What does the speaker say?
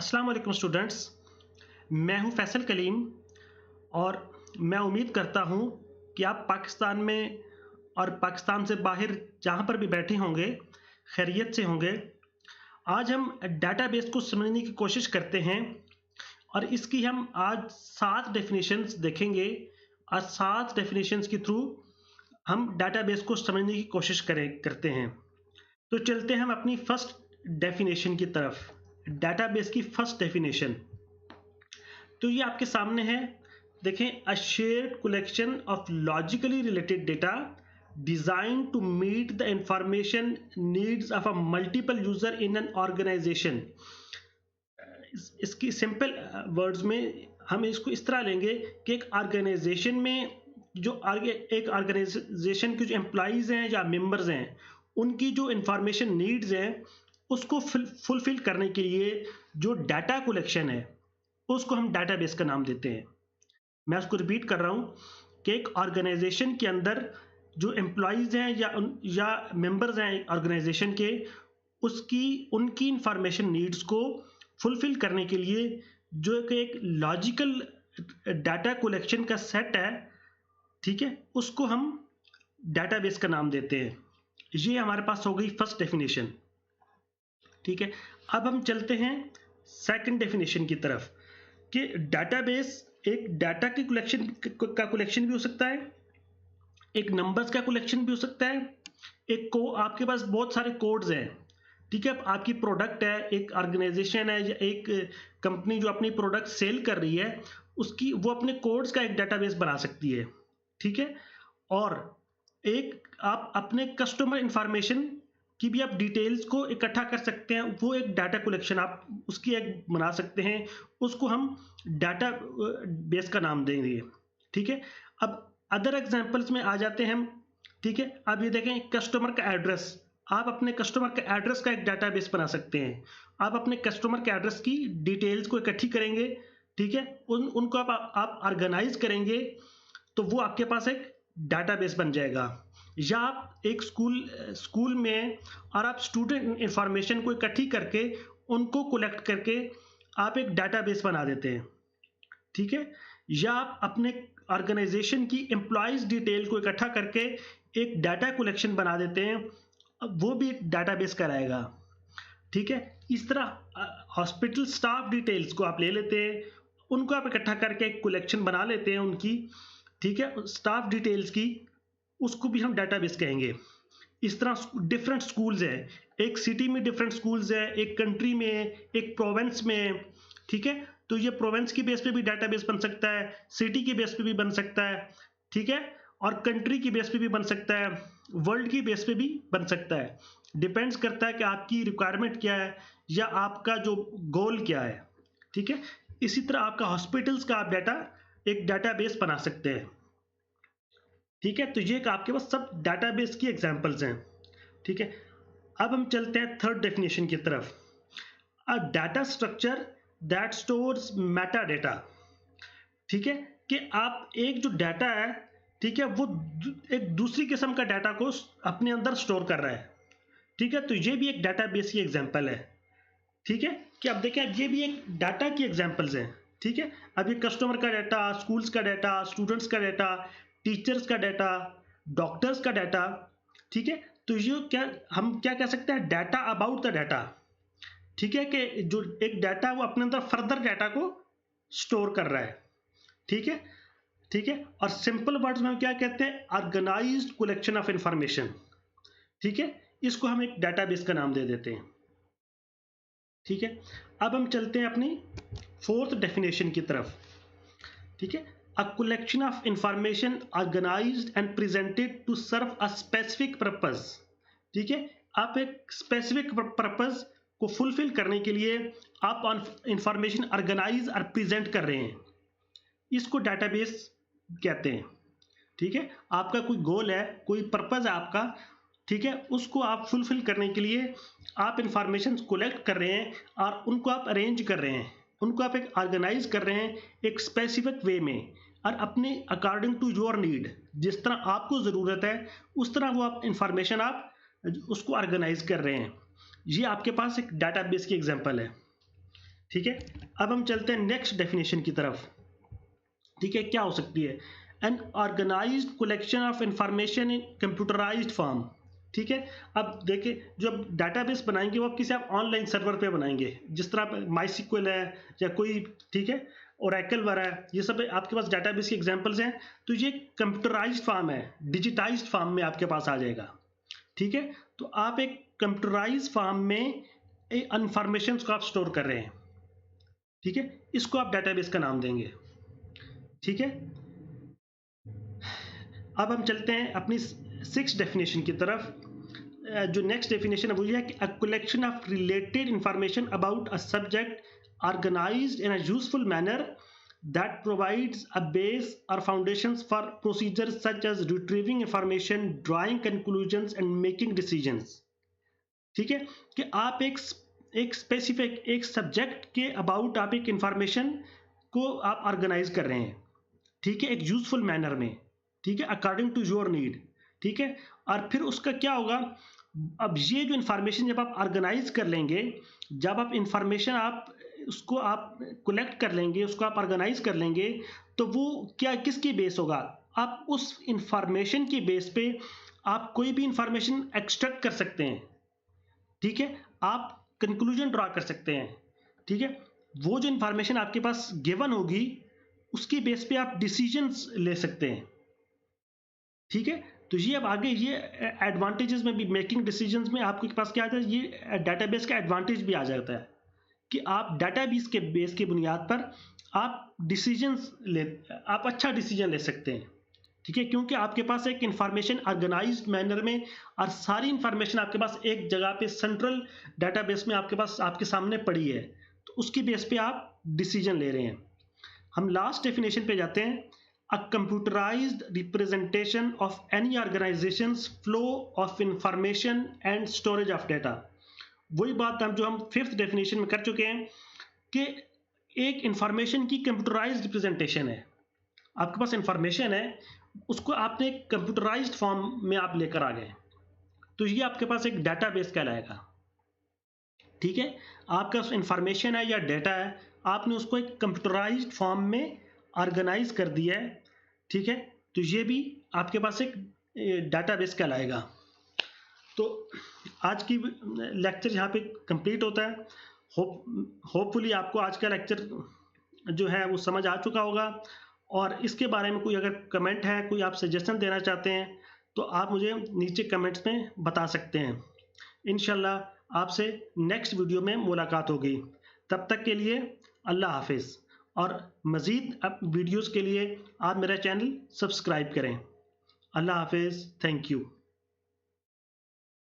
अस्सलाम वालेकुम स्टूडेंट्स। मैं हूं फैसल कलीम और मैं उम्मीद करता हूं कि आप पाकिस्तान में और पाकिस्तान से बाहर जहां पर भी बैठे होंगे खैरियत से होंगे। आज हम डेटाबेस को समझने की कोशिश करते हैं और इसकी हम आज 7 डेफिनेशंस देखेंगे और 7 डेफिनेशंस के थ्रू हम डेटाबेस को समझने की कोशिश करते हैं। तो चलते हैं हम अपनी फर्स्ट डेफिनेशन की तरफ। डेटाबेस की फर्स्ट डेफिनेशन तो ये आपके सामने है। देखें, a shared collection of logically related data design to meet the information needs of a multiple user in an organisation. इसकी सिंपल वर्ड्स में हम इसको इस तरह लेंगे कि एक ऑर्गेनाइजेशन में एक ऑर्गेनाइजेशन के जो एम्प्लॉइज हैं या मेंबर्स हैं, उनकी जो इंफॉर्मेशन नीड्स हैं उसको फुलफिल करने के लिए जो डाटा कलेक्शन है उसको हम डेटाबेस का नाम देते हैं। मैं उसको रिपीट कर रहा हूँ कि एक ऑर्गेनाइजेशन के अंदर जो एम्प्लॉइज हैं या मेंबर्स हैं ऑर्गेनाइजेशन के, उनकी इंफॉर्मेशन नीड्स को फुलफिल करने के लिए जो एक लॉजिकल डाटा कलेक्शन का सेट है, ठीक है, उसको हम डेटाबेस का नाम देते हैं। ये हमारे पास हो गई फर्स्ट डेफिनेशन। ठीक है, अब हम चलते हैं सेकंड डेफिनेशन की तरफ कि डेटाबेस एक डाटा की कलेक्शन भी हो सकता है, एक नंबर्स का कलेक्शन भी हो सकता है, आपके पास बहुत सारे कोड्स हैं। ठीक है, आपकी प्रोडक्ट है, एक ऑर्गेनाइजेशन है या एक कंपनी जो अपनी प्रोडक्ट सेल कर रही है, वो अपने कोड्स का एक डेटाबेस बना सकती है। ठीक है, और एक आप अपने कस्टमर इंफॉर्मेशन की भी आप डिटेल्स को इकट्ठा कर सकते हैं, वो एक डाटा कलेक्शन आप उसकी एक बना सकते हैं, उसको हम डाटा बेस का नाम देंगे। ठीक है, अब अदर एग्जांपल्स में आ जाते हैं हम। ठीक है, अब ये देखें, कस्टमर का एड्रेस, आप अपने कस्टमर के एड्रेस का एक डाटाबेस बना सकते हैं। आप अपने कस्टमर के एड्रेस की डिटेल्स को इकट्ठी करेंगे, ठीक है, उनको आप ऑर्गेनाइज करेंगे तो वो आपके पास एक डाटाबेस बन जाएगा। या आप एक स्कूल में और आप स्टूडेंट इंफॉर्मेशन को इकट्ठी करके उनको कलेक्ट करके आप एक डाटाबेस बना देते हैं। ठीक है, या आप अपने ऑर्गेनाइजेशन की एम्प्लॉइज डिटेल को इकट्ठा करके एक डाटा कलेक्शन बना देते हैं, वो भी एक डाटाबेस कराएगा। ठीक है, इस तरह हॉस्पिटल स्टाफ डिटेल्स को आप ले लेते हैं, उनको आप इकट्ठा करके एक कलेक्शन बना लेते हैं उनकी, ठीक है, स्टाफ डिटेल्स की, उसको भी हम डाटाबेस कहेंगे। इस तरह डिफरेंट स्कूल्स हैं, एक सिटी में डिफरेंट स्कूल्स है, एक कंट्री में, एक प्रोविंस में। ठीक है, तो ये प्रोविंस की बेस पे भी डाटाबेस बन सकता है, सिटी की बेस पे भी बन सकता है, ठीक है, और कंट्री की बेस पे भी बन सकता है, वर्ल्ड की बेस पे भी बन सकता है। डिपेंड्स करता है कि आपकी रिक्वायरमेंट क्या है या आपका जो गोल क्या है। ठीक है, इसी तरह आपका हॉस्पिटल्स का आप एक डाटाबेस बना सकते हैं। ठीक है, तो ये आपके पास सब डाटाबेस की एग्जांपल्स हैं। ठीक है, अब हम चलते हैं थर्ड डेफिनेशन की तरफ। अ data structure that stores Meta data. ठीक है, कि आप एक जो डाटा है, ठीक है, वो एक दूसरी किस्म का डाटा को अपने अंदर स्टोर कर रहा है। ठीक है, तो ये भी एक डाटाबेस की एग्जांपल है। ठीक है, कि अब देखें, ये भी एक डाटा की एग्जांपल्स हैं। ठीक है, अब ये कस्टमर का डाटा, स्कूल्स का डाटा, स्टूडेंट्स का डाटा, टीचर्स का डाटा, डॉक्टर्स का डाटा। ठीक है, तो ये हम क्या कह सकते हैं, डाटा अबाउट द डाटा। ठीक है, कि जो एक डाटा वो अपने अंदर फर्दर डाटा को स्टोर कर रहा है। ठीक है, ठीक है, और सिंपल वर्ड्स में हम क्या कहते हैं, ऑर्गेनाइज्ड कलेक्शन ऑफ इंफॉर्मेशन। ठीक है, इसको हम एक डाटाबेस का नाम दे देते हैं। ठीक है, अब हम चलते हैं अपनी फोर्थ डेफिनेशन की तरफ। ठीक है, a collection of information organized and presented to serve a specific purpose। ठीक है, आप एक स्पेसिफिक पर्पस को फुलफिल करने के लिए आप इंफॉर्मेशन ऑर्गेनाइज और प्रेजेंट कर रहे हैं, इसको डाटाबेस कहते हैं। ठीक है, आपका कोई गोल है, कोई पर्पस है आपका, ठीक है, उसको आप फुलफिल करने के लिए आप इंफॉर्मेशन कलेक्ट कर रहे हैं और उनको आप अरेंज कर रहे हैं, उनको आप एक ऑर्गेनाइज कर रहे हैं एक स्पेसिफिक वे में, और अपने अकॉर्डिंग टू योर नीड, जिस तरह आपको ज़रूरत है उस तरह वो आप इंफॉर्मेशन आप उसको ऑर्गेनाइज कर रहे हैं। ये आपके पास एक डाटाबेस की एग्जांपल है। ठीक है, अब हम चलते हैं नेक्स्ट डेफिनेशन की तरफ। ठीक है, क्या हो सकती है? An organised collection of information in computerised form. ठीक है, अब देखिए, जो आप डाटाबेस बनाएंगे वो आप किसी आप ऑनलाइन सर्वर पे बनाएंगे, जिस तरह माईसीक्वल है या कोई, ठीक है, ओरेकल वगैरह है, ये सब आपके पास डाटाबेस के एग्जांपल्स हैं। तो ये कंप्यूटराइज्ड फॉर्म है, डिजिटाइज्ड फॉर्म में आपके पास आ जाएगा। ठीक है, तो आप एक कंप्यूटराइज्ड फॉर्म में इंफॉर्मेशन को आप स्टोर कर रहे हैं। ठीक है, इसको आप डाटाबेस का नाम देंगे। ठीक है, अब हम चलते हैं अपनी 6th डेफिनेशन की तरफ। जो नेक्स्ट डेफिनेशन है वो ये है कि a collection of related information about a subject organised in a useful manner that provides a base or foundations for procedures such as retrieving information, drawing conclusions and making decisions। ठीक है, कि आप एक स्पेसिफिक एक subject के about आप एक information को आप ऑर्गेनाइज कर रहे हैं। ठीक है, एक यूजफुल मैनर में। ठीक है, अकॉर्डिंग टू योर नीड। ठीक है, और फिर उसका क्या होगा, अब ये जो इंफॉर्मेशन जब आप ऑर्गेनाइज कर लेंगे, जब आप इंफॉर्मेशन आप उसको आप कलेक्ट कर लेंगे, उसको आप ऑर्गेनाइज कर लेंगे, तो वो क्या किसकी बेस होगा, आप उस इंफॉर्मेशन की बेस पे आप कोई भी इंफॉर्मेशन एक्सट्रैक्ट कर सकते हैं। ठीक है, आप कंक्लूजन ड्रा कर सकते हैं। ठीक है, वो जो इंफॉर्मेशन आपके पास गिवन होगी उसकी बेस पे आप डिसीजंस ले सकते हैं। ठीक है, तो ये अब आगे ये एडवांटेजेस में भी, मेकिंग डिसीजंस में आपके पास क्या आता है, ये डाटाबेस का एडवांटेज भी आ जाता है कि आप डाटाबेस के बेस की बुनियाद पर आप डिसीजंस ले, आप अच्छा डिसीजन ले सकते हैं। ठीक है, क्योंकि आपके पास एक इंफॉर्मेशन ऑर्गेनाइज्ड मैनर में और सारी इंफॉर्मेशन आपके पास एक जगह पे सेंट्रल डाटाबेस में आपके पास आपके सामने पड़ी है, तो उसकी बेस पे आप डिसीजन ले रहे हैं। हम लास्ट डेफिनेशन पे जाते हैं। A computerized representation of any organization's flow of information and storage of data। वही बात हम जो हम 5th डेफिनेशन में कर चुके हैं कि एक इंफॉर्मेशन की कंप्यूटराइज्ड रिप्रेजेंटेशन है। आपके पास इंफॉर्मेशन है, उसको आपने एक कंप्यूटराइज्ड फॉर्म में आप लेकर आ गए, तो ये आपके पास एक डाटाबेस कहलाएगा। ठीक है, आपका इंफॉर्मेशन है या डेटा है, आपने उसको एक कंप्यूटराइज्ड फॉर्म में ऑर्गेनाइज कर दिया है। ठीक है, तो ये भी आपके पास एक डाटाबेस कहलाएगा। तो आज की लेक्चर यहाँ पे कंप्लीट होता है। होपफुली आपको आज का लेक्चर जो है वो समझ आ चुका होगा, और इसके बारे में कोई अगर कमेंट है, कोई आप सजेशन देना चाहते हैं, तो आप मुझे नीचे कमेंट्स में बता सकते हैं। इंशाल्लाह आपसे नेक्स्ट वीडियो में मुलाकात होगी। तब तक के लिए अल्लाह हाफिज़, और मज़ीद वीडियोस के लिए आप मेरा चैनल सब्सक्राइब करें। अल्लाह हाफिज़, थैंक यू।